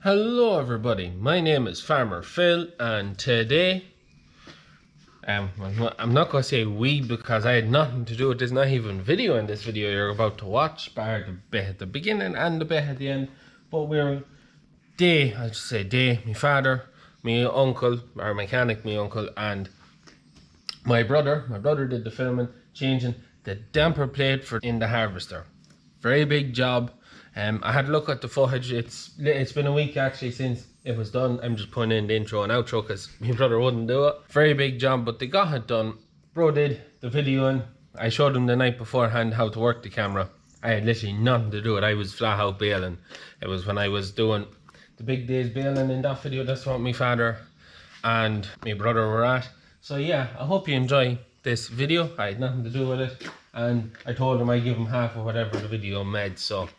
Hello everybody, my name is Farmer Phil, and today I'm not going to say we because I had nothing to do with this, not even video in this video you're about to watch, bar the bit at the beginning and the bit at the end. But we're I should say my father, my uncle, our mechanic, my uncle, and my brother did the filming, changing the damper plate in the harvester. Very big job. I had a look at the footage. It's been a week actually since it was done. I'm just putting in the intro and outro because my brother wouldn't do it. Very big job, but they got it done. Bro did the videoing. I showed him the night beforehand how to work the camera. I had literally nothing to do with it. I was flat out bailing. It was when I was doing the big days bailing in that video. That's what my father and my brother were at. So yeah, I hope you enjoy this video. I had nothing to do with it, and I told him I'd give him half of whatever the video made. So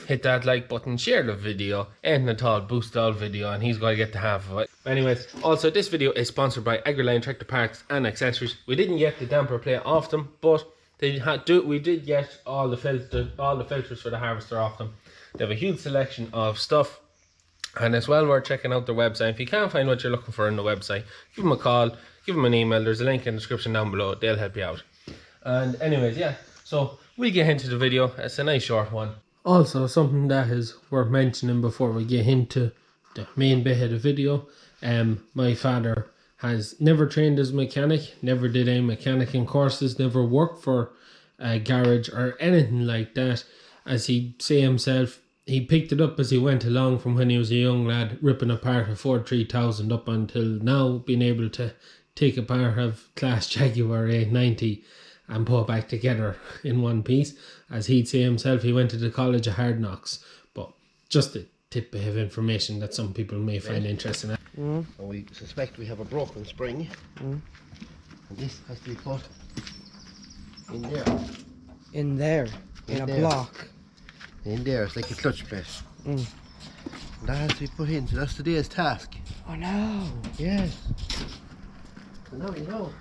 hit that like button, share the video, anything at all, boost all video, and he's going to get the half of it. But anyways, also this video is sponsored by Agriline Tractor Parts and Accessories. We didn't get the damper plate off them, but we did get all the filters for the harvester off them. They have a huge selection of stuff, and it's well worth checking out their website. If you can't find what you're looking for on the website, give them a call, give them an email. There's a link in the description down below. They'll help you out. And anyways, yeah, so we get into the video. It's a nice short one. Also, something that is worth mentioning before we get into the main bit of the video, my father has never trained as a mechanic, never did any mechanicing courses, never worked for a garage or anything like that. As he'd say himself, he picked it up as he went along from when he was a young lad, ripping apart a Ford 3000 up until now, being able to take apart a class Jaguar 890 and put it back together in one piece. As he'd say himself, he went to the College of Hard Knocks. But just a tidbit of information that some people may find interesting. And we suspect we have a broken spring. And this has to be put in there. In there? In a block? In there, it's like a clutch plate. And that has to be put in, so that's today's task. Oh no! Yes. So now you know.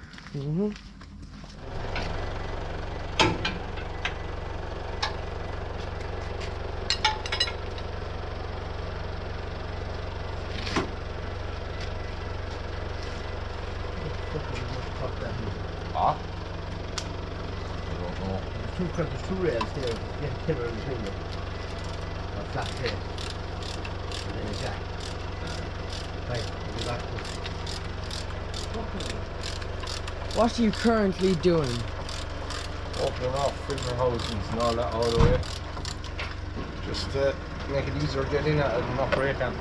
There's two rails there. You have timber in between them. Or flat tail. And then a jack. Right, we'll be back to What are you currently doing? Opening off filter houses and all that all the way. Just to make it easier to get in at it and not break them.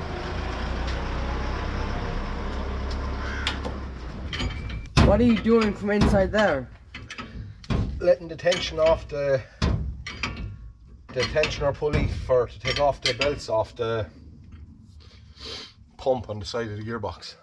What are you doing from inside there? Letting the tension off the tensioner pulley to take off the belts off the pump on the side of the gearbox.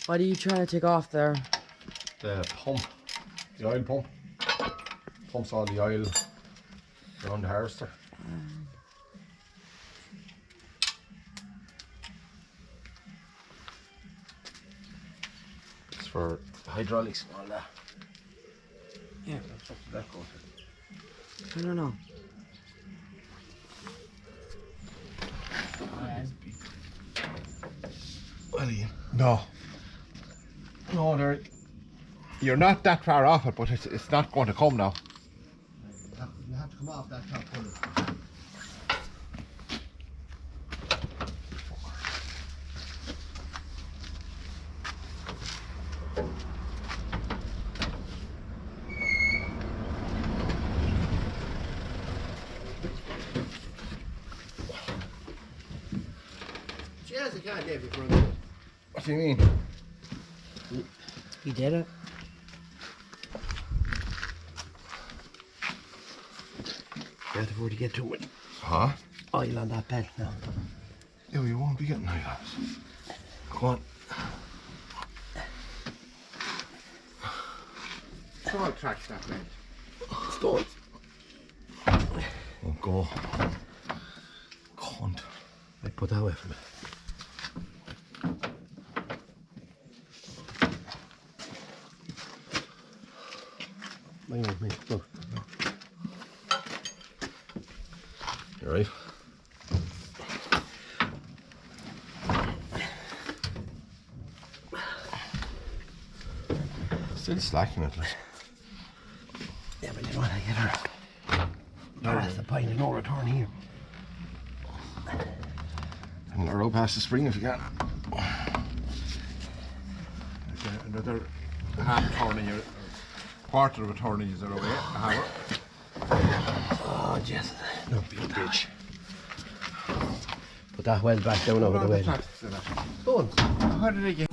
What are you trying to take off there? The pump, the oil pump, pumps all the oil around the harvester. It's for hydraulics and all that. Yeah. That's what that goes to. I don't know. Well, Ian. No. No, you're not that far off it, but it's not going to come now. You have to come off that top pulley. Yes, I can't, David. What do you mean? You did it? can't afford to get too much Huh? oil on that belt now. Yeah, we won't be getting oil. Come on. Small tracks that belt. Stones. Oh, go. Cunt. I put that away from it. Look. You right? Still slacking it, like. Yeah, but you know what, I get her. That's the point of no return here. And let her out past the spring if you can. Another half turn in your quarter of a turn is away. A hour. Oh, Jesus. No big bitch. Put that well back down over the way. Go on. How did I get?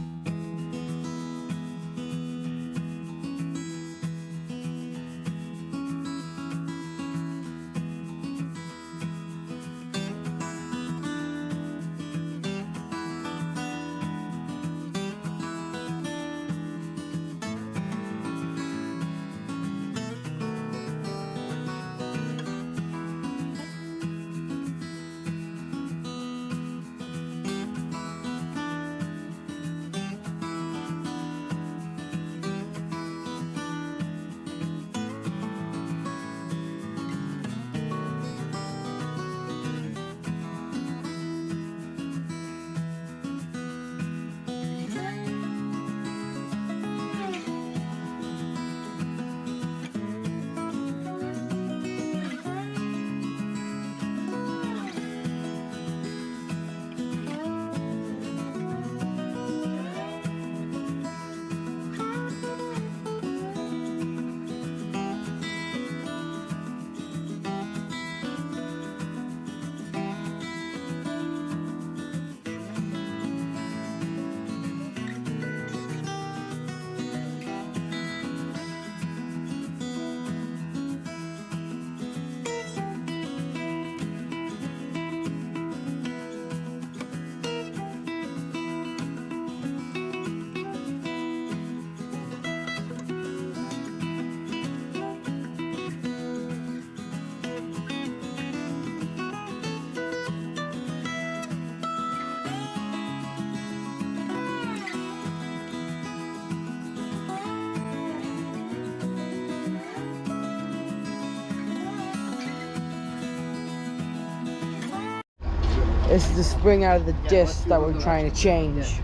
This is the spring out of the disc that we're trying to change.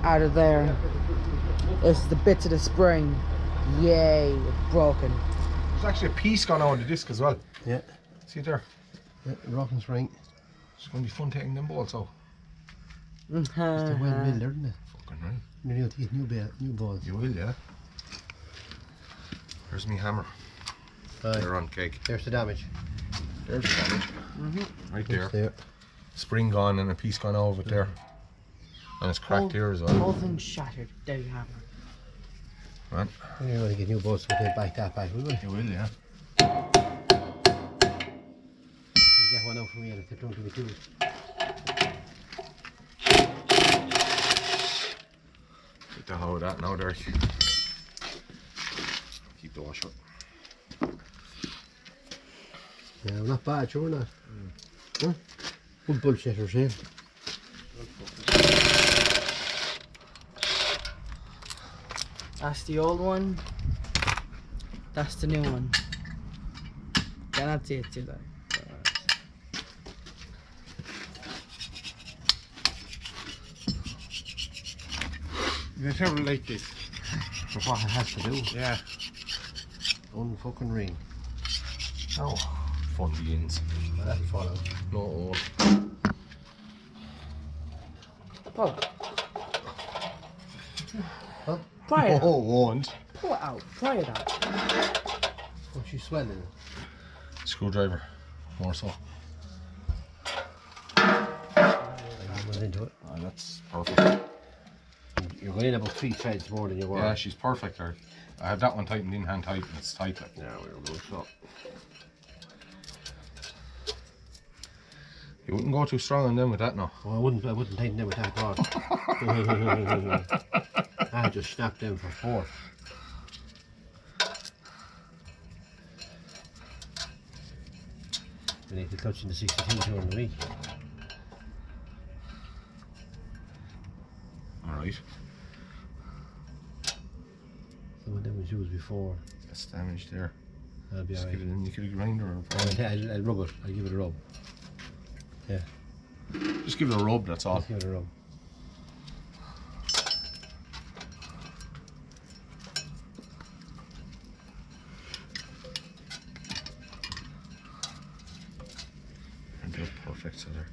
Out of there. This is the bits of the spring. Yay, it's broken. There's actually a piece gone out of the disc as well. Yeah. See it there? Yeah, rocking spring. It's going to be fun taking them bolts out. It's the well milled, isn't it? Fucking right. You need to get new balls. You will, yeah. Here's me hammer. They're on cake. There's the damage. There's the damage. Right there. There. Spring gone and a piece gone over it there. And it's cracked here as The well. whole thing's shattered. There you have it. Right. You're going to get new balls so we can back that back, will we? You will, yeah. You get one out from me and if they don't give me two. Get the hoe of that now, Derek. Keep the wash up. Yeah, we're not bad, sure not. Huh? Good bullshitters here. That's the old one. That's the new one. Cannot see it too though. They never like this. For what it has to do. Yeah. Unfucking ring. Oh, fun begins. That'll fall out. No, it won't. Pull it. Huh? Pry it out. Oh, it won't. Pull it out. Pry it out. Oh, she's swelling. Screwdriver. More so. Went into it. Oh, that's perfect. You're going about 3 threads more than you were. Yeah, she's perfect, Derek. I have that one tightened in hand tight and it's tight. Like. Yeah, we were going so. You wouldn't go too strong on them with that, no. Oh, I wouldn't tighten them with that cord. I just snapped them for 4. I need to clutch in the 62 during the week. Alright. Some of them was used before. That's damaged there. That'll be Just alright. give it a nickel grinder or I'll rub it. I'll give it a rub. Yeah, just give it a rub, that's all. let's give it a rub. And they're perfect, so they're.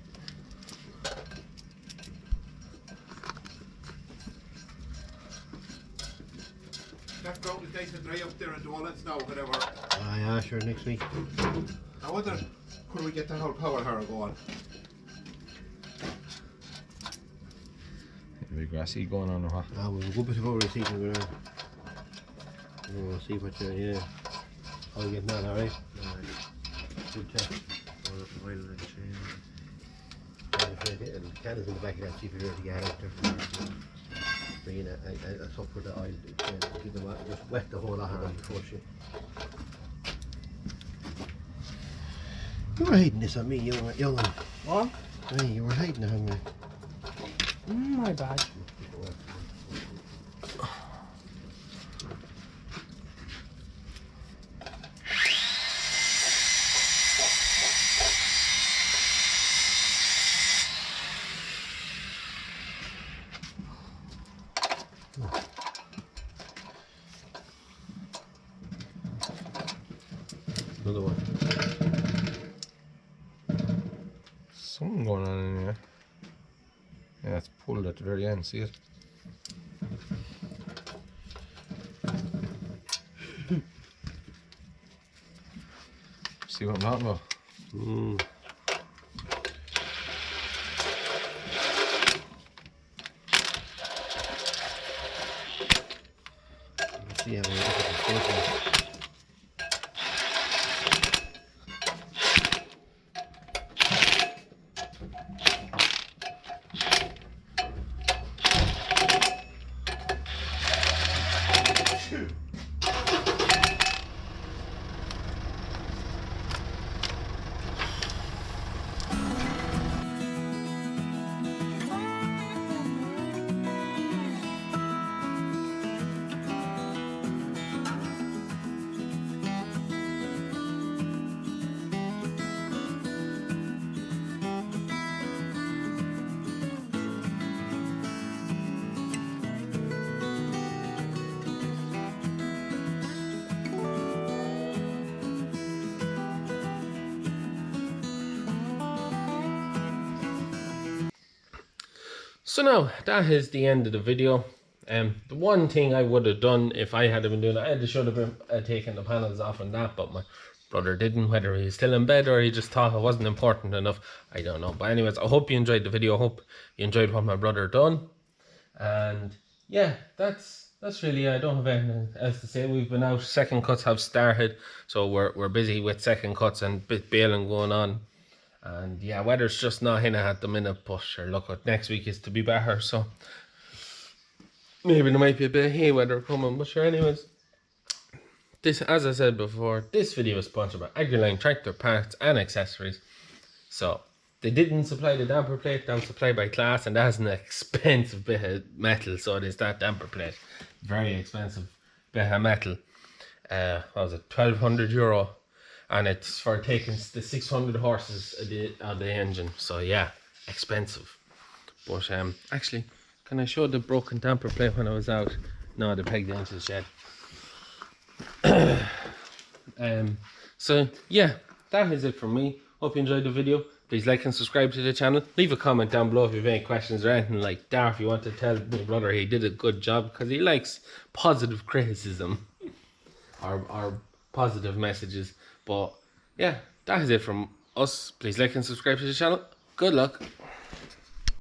That ground is nice and dry up there in Dolan's now, whatever. Ah, yeah, sure, next week. I wonder, could we get that whole power harrow going? A bit grassy going on or what? Ah, we'll go a bit of over season around. We'll see what you're, yeah. How we getting on, alright? Good test. The can is in the back of that, see if you're ready to get out there. Bring in a top for the oil, give them just wet the whole lot of them before she. You were hiding this on me, you young one. What? Hey, you were hiding it on me. My bad. Another one. Something going on in here. Yeah, it's pulled at the very end, see it? See what I'm talking about? Let's see how we look at the space. So now that is the end of the video. The one thing I would have done if I had been doing it, I should have been taking the panels off and that, but my brother didn't. Whether he's still in bed or he just thought it wasn't important enough, I don't know. But anyways, I hope you enjoyed the video. I hope you enjoyed what my brother done. And yeah, that's really, I don't have anything else to say. We've been out, second cuts have started, so we're busy with second cuts and bit baling going on. And yeah, weather's just not in it at the minute, but sure, look, next week is to be better, so maybe there might be a bit of hay weather coming, but sure, anyways. This, as I said before, this video is sponsored by AgriLine Tractor Parts and Accessories. So, they didn't supply the damper plate, that was supplied by Class, and that's an expensive bit of metal, so it is that damper plate. Very expensive bit of metal. What was it, €1,200? And it's for taking the 600 horses of the engine. So yeah, expensive. But actually, can I show the broken damper plate when I was out? No, they pegged it into the shed. So yeah, that is it from me. Hope you enjoyed the video. Please like and subscribe to the channel. Leave a comment down below if you have any questions or anything like that. If you want to tell my brother he did a good job, because he likes positive criticism or positive messages. But yeah, that is it from us. Please like and subscribe to the channel. Good luck.